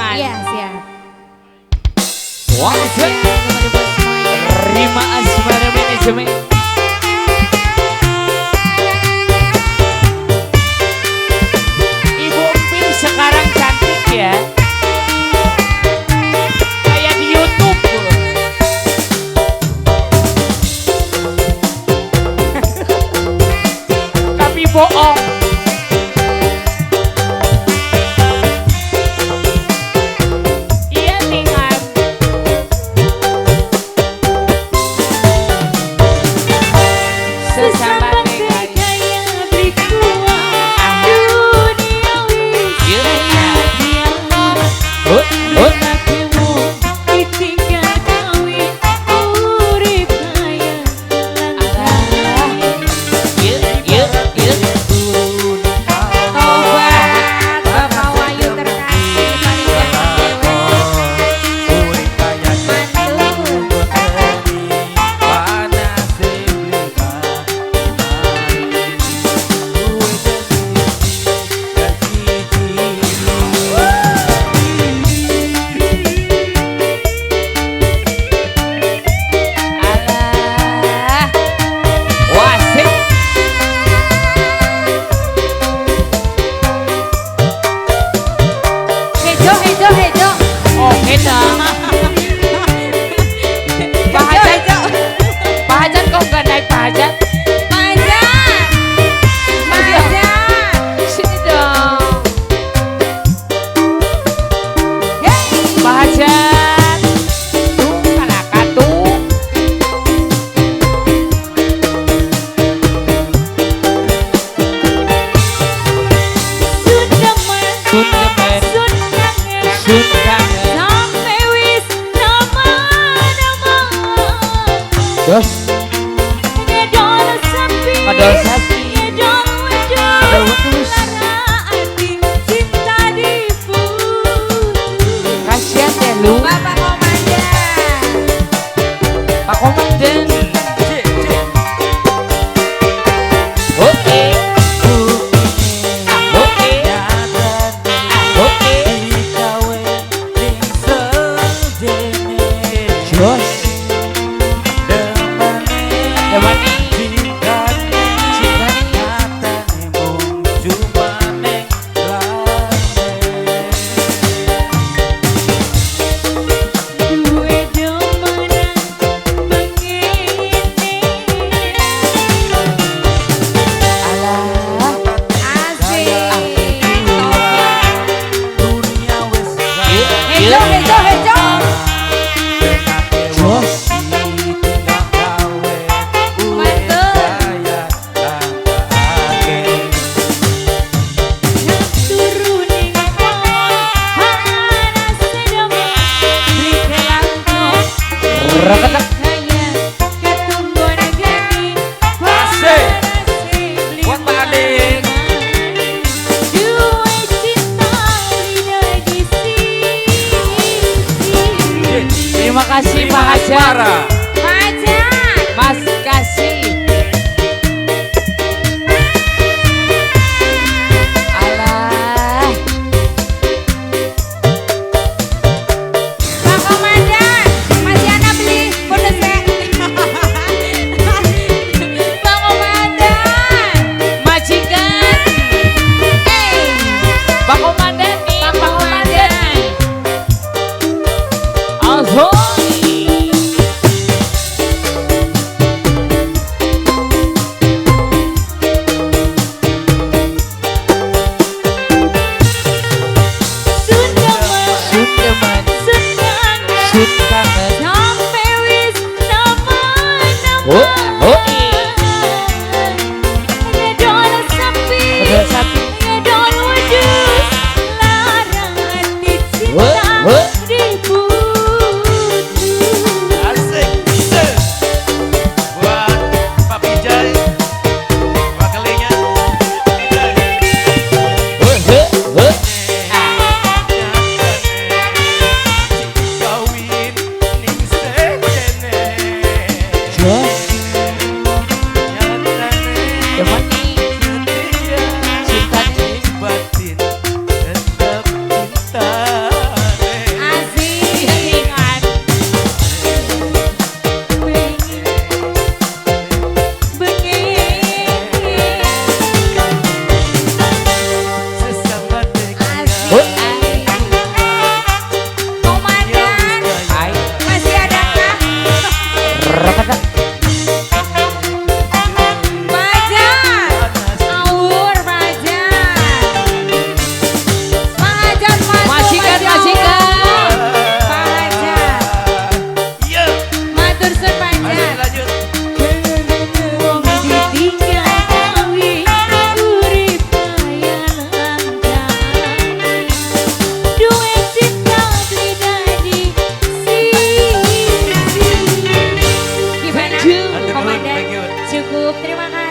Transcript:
Komandan. Iya, siap. Wah, terima asmara manajemen. Ibu Emping sekarang cantik ya. Kayak di YouTube. Tapi bohong. Iya tinggal. Sesama tegaya berikua duniawi. Lelakimu ditinggal kawin urip kaya Tobat Bapak Wayu terkasih paling ganteng dewe. Alah, wasik. Hejo. Oke dah. Pak Hajan kok gak naik Pak Hajan? Sini dong. Pak Hajan. Tuh, kalakan tuh. Sundemen. Sundangan. Sampai wis nama-nama Dos. ngedol sepi, Ngedol sepi. ngedol wedus, Ngedol wedus. lara hati cinta diputus. Kasihan deh lu. Bapak Komandan. Pak Komandan. Oke. Oke. Oke. Jos. Demani. Duwe domanan begini. Alah. Asik. Hejo. Hejo. Jos. Turuning pohon panas sedama Rikelanto Reketek. Kaya ketunggon geni Asik. Buat Pak Adik. Dua cinta lidah di sisi. Terima kasih Pak Hajan. Pacar Mas kasih. Alah. Pak Komandan, masih ana beli bonus Pak Komandan. Majikan. Pak Komandan nih. Pak Komandan. Alzoy. cukup. Terima kasih.